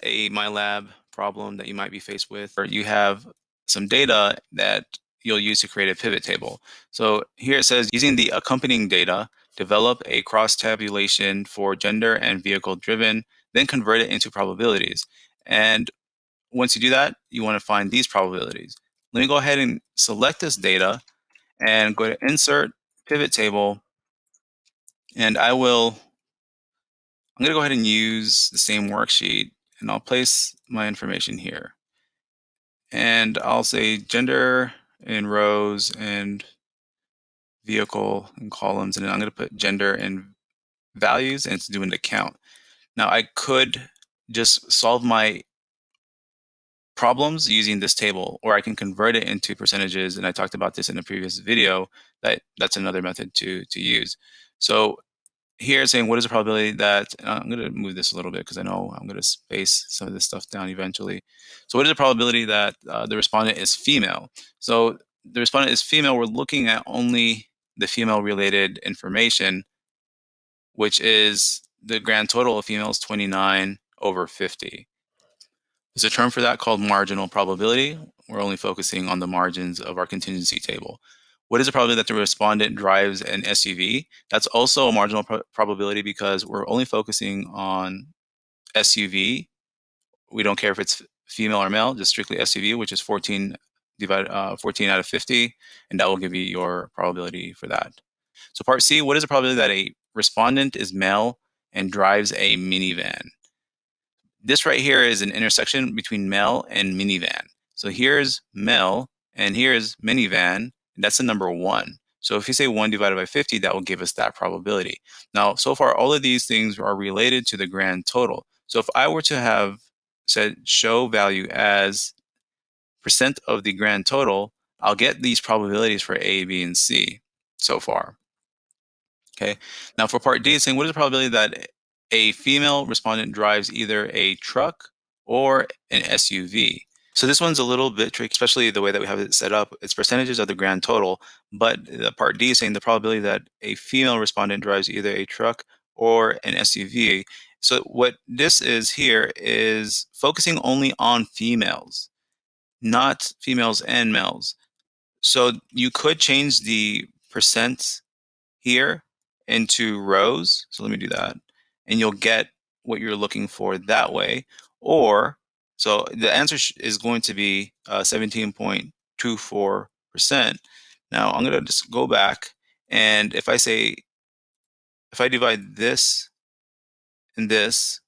a MyLab problem that you might be faced with, or you have some data that you'll use to create a pivot table. So here it says, using the accompanying data, develop a cross tabulation for gender and vehicle driven, then convert it into probabilities. And once you do that, you want to find these probabilities. Let me go ahead and select this data and go to Insert, Pivot Table, and I'm going to go ahead and use the same worksheet, and I'll place my information here. And I'll say gender in rows and vehicle in columns, and then I'm going to put gender in values, and it's doing the count. Now I could just solve my problems using this table, or I can convert it into percentages, and I talked about this in a previous video. That's another method to use. So here it's saying, what is the probability that, I'm going to move this a little bit because I know I'm going to space some of this stuff down eventually. So what is the probability that the respondent is female? So the respondent is female, we're looking at only the female related information, which is the grand total of females 29 over 50. There's a term for that called marginal probability. We're only focusing on the margins of our contingency table. What is the probability that the respondent drives an SUV? That's also a marginal probability because we're only focusing on SUV. We don't care if it's female or male, just strictly SUV, which is 14 out of 50, and that will give you your probability for that. So part C, what is the probability that a respondent is male and drives a minivan? This right here is an intersection between male and minivan. So here's male and here's minivan, and that's the number 1. So if you say 1 divided by 50, that will give us that probability. Now, so far, all of these things are related to the grand total. So if I were to have said show value as percent of the grand total, I'll get these probabilities for A, B, and C so far. Okay. Now for part D, it's saying, what is the probability that a female respondent drives either a truck or an SUV? So this one's a little bit tricky, especially the way that we have it set up. It's percentages of the grand total, but the part D is saying the probability that a female respondent drives either a truck or an SUV. So what this is here is focusing only on females, not females and males. So you could change the percent here into rows. So let me do that. And you'll get what you're looking for that way. Or, so the answer is going to be 17.24%. Now I'm going to just go back. And if I divide this and this,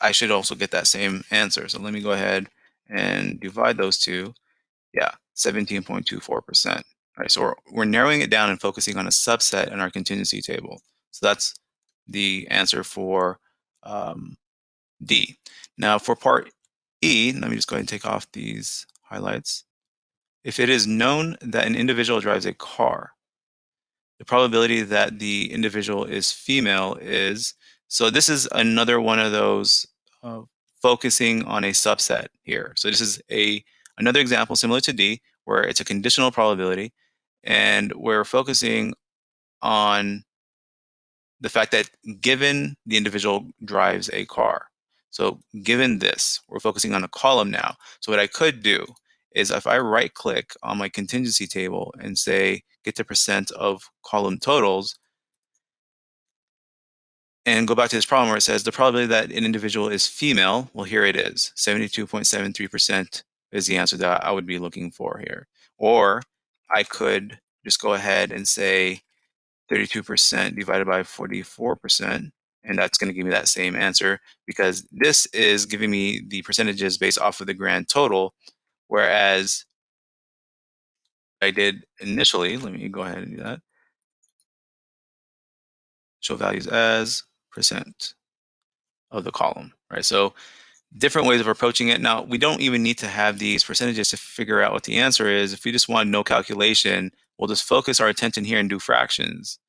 I should also get that same answer. So let me go ahead and divide those two. Yeah, 17.24%. All right, so we're narrowing it down and focusing on a subset in our contingency table. So that's the answer for D. Now for part E, let me just go ahead and take off these highlights. If it is known that an individual drives a car, the probability that the individual is female is, so this is another one of those focusing on a subset here. So this is another example similar to D, where it's a conditional probability, and we're focusing on the fact that given the individual drives a car. So given this, we're focusing on a column now. So what I could do is if I right click on my contingency table and say get the percent of column totals, and go back to this problem where it says the probability that an individual is female, well, here it is. 72.73% is the answer that I would be looking for here. Or I could just go ahead and say 32% divided by 44%, and that's going to give me that same answer because this is giving me the percentages based off of the grand total, whereas I did initially, let me go ahead and do that, show values as percent of the column, right? So different ways of approaching it. Now, we don't even need to have these percentages to figure out what the answer is. If we just want no calculation, we'll just focus our attention here and do fractions,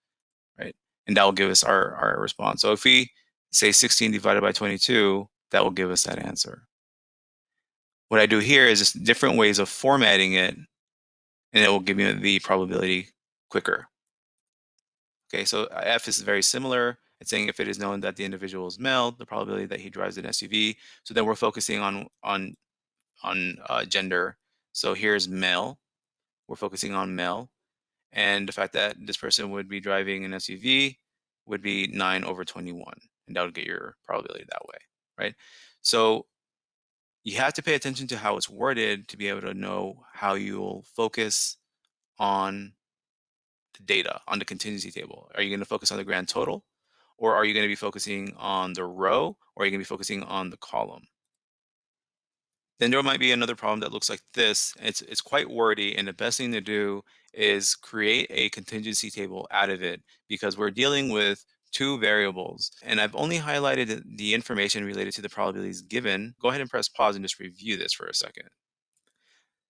right? And that will give us our response. So if we say 16 divided by 22, that will give us that answer. What I do here is just different ways of formatting it, and it will give me the probability quicker. Okay, so F is very similar. It's saying if it is known that the individual is male, the probability that he drives an SUV. So then we're focusing on gender. So here's male. We're focusing on male, and the fact that this person would be driving an SUV would be 9/21, and that would get your probability that way, right? So you have to pay attention to how it's worded to be able to know how you'll focus on the data on the contingency table. Are you going to focus on the grand total, or are you going to be focusing on the row, or are you going to be focusing on the column? Then there might be another problem that looks like this. It's quite wordy, and the best thing to do is create a contingency table out of it because we're dealing with two variables. And I've only highlighted the information related to the probabilities given. Go ahead and press pause and just review this for a second.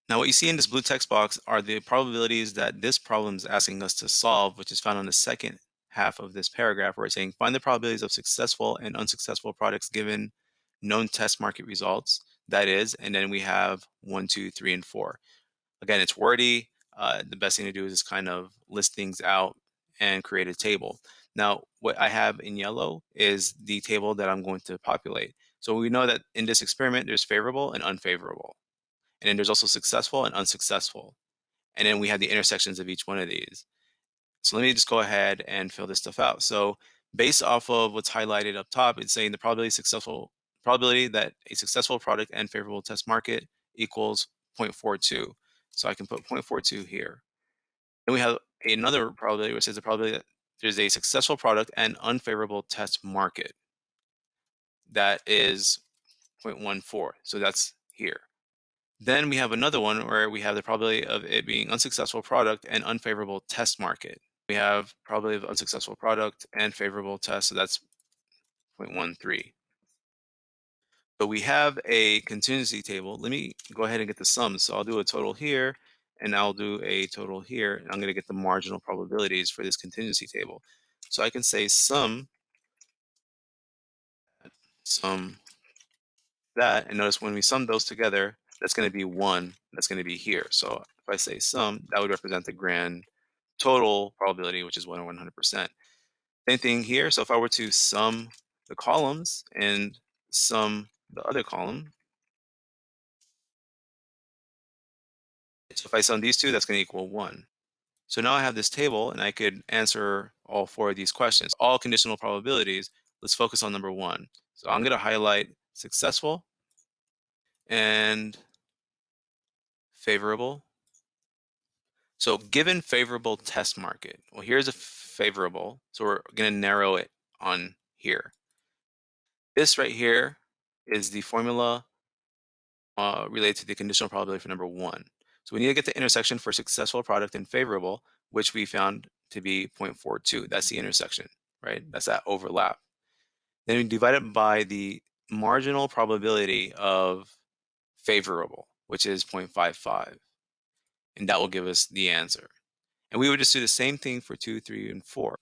Now, what you see in this blue text box are the probabilities that this problem is asking us to solve, which is found on the second half of this paragraph, where it's saying find the probabilities of successful and unsuccessful products given known test market results. That is, and then we have 1, 2, 3, and 4. Again, it's wordy. The best thing to do is just kind of list things out and create a table. Now, what I have in yellow is the table that I'm going to populate. So we know that in this experiment, there's favorable and unfavorable. And then there's also successful and unsuccessful. And then we have the intersections of each one of these. So let me just go ahead and fill this stuff out. So based off of what's highlighted up top, it's saying the probability that a successful product and favorable test market equals 0.42. So I can put 0.42 here. Then we have another probability which says the probability that there's a successful product and unfavorable test market. That is 0.14. So that's here. Then we have another one where we have the probability of it being unsuccessful product and unfavorable test market. We have probability of unsuccessful product and favorable test, so that's 0.13. But we have a contingency table. Let me go ahead and get the sums. So I'll do a total here, and I'll do a total here, and I'm going to get the marginal probabilities for this contingency table. So I can say sum that, and notice when we sum those together, that's going to be 1. That's going to be here. So if I say sum, that would represent the grand total probability, which is 1 or 100%. Same thing here. So if I were to sum the columns and sum the other column, so if I sum these two, that's going to equal 1. So now I have this table and I could answer all 4 of these questions. All conditional probabilities. Let's focus on number 1. So I'm going to highlight successful and favorable. So given favorable test market, well, here's a favorable. So we're going to narrow it on here. This right here is the formula related to the conditional probability for number 1. So we need to get the intersection for successful product and favorable, which we found to be 0.42. That's the intersection, right? That's that overlap. Then we divide it by the marginal probability of favorable, which is 0.55. And that will give us the answer. And we would just do the same thing for 2, 3, and 4.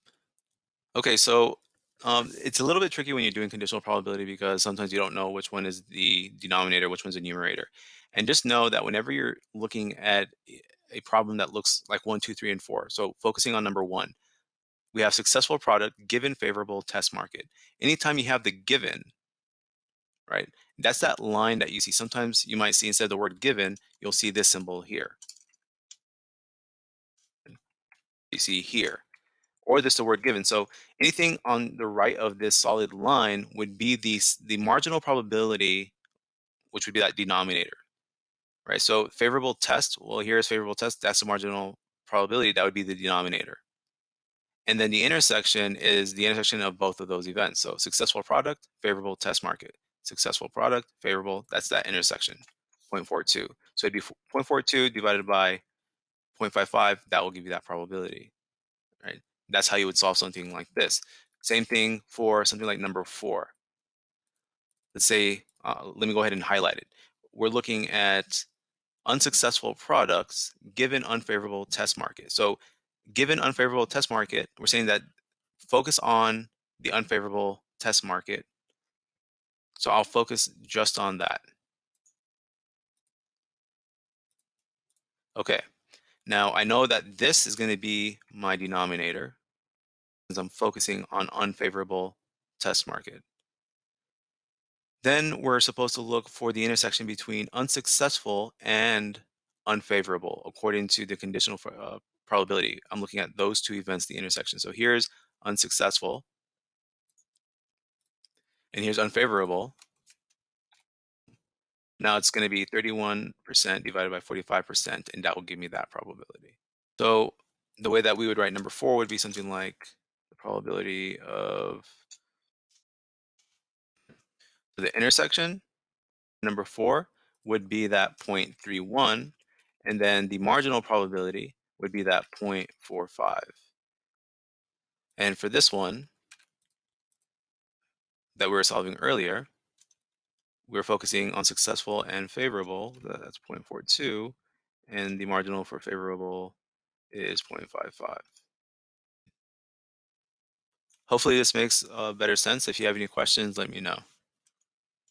Okay, so it's a little bit tricky when you're doing conditional probability because sometimes you don't know which one is the denominator, which one's the numerator. And just know that whenever you're looking at a problem that looks like 1, 2, 3, and 4, so focusing on number 1, we have successful product given favorable test market. Anytime you have the given, right, that's that line that you see. Sometimes you might see instead of the word given, you'll see this symbol here. You see here. Or this the word given. So anything on the right of this solid line would be the marginal probability, which would be that denominator, right? So favorable test, well, here's favorable test, that's the marginal probability, that would be the denominator. And then the intersection is the intersection of both of those events. So successful product, favorable test market. Successful product, favorable, that's that intersection, 0.42. So it'd be 0.42 divided by 0.55, that will give you that probability. Right? That's how you would solve something like this. Same thing for something like number 4. Let's say, let me go ahead and highlight it. We're looking at unsuccessful products given unfavorable test market. So given unfavorable test market, we're saying that focus on the unfavorable test market. So I'll focus just on that. Okay, now I know that this is going to be my denominator. I'm focusing on unfavorable test market. Then we're supposed to look for the intersection between unsuccessful and unfavorable according to the conditional probability. I'm looking at those two events, the intersection. So here's unsuccessful and here's unfavorable. Now it's going to be 31% divided by 45%, and that will give me that probability. So the way that we would write number 4 would be something like the probability of the intersection. Number 4 would be that 0.31, and then the marginal probability would be that 0.45. And for this one that we were solving earlier, we were focusing on successful and favorable. That's 0.42, and the marginal for favorable is 0.55. Hopefully this makes better sense. If you have any questions, let me know.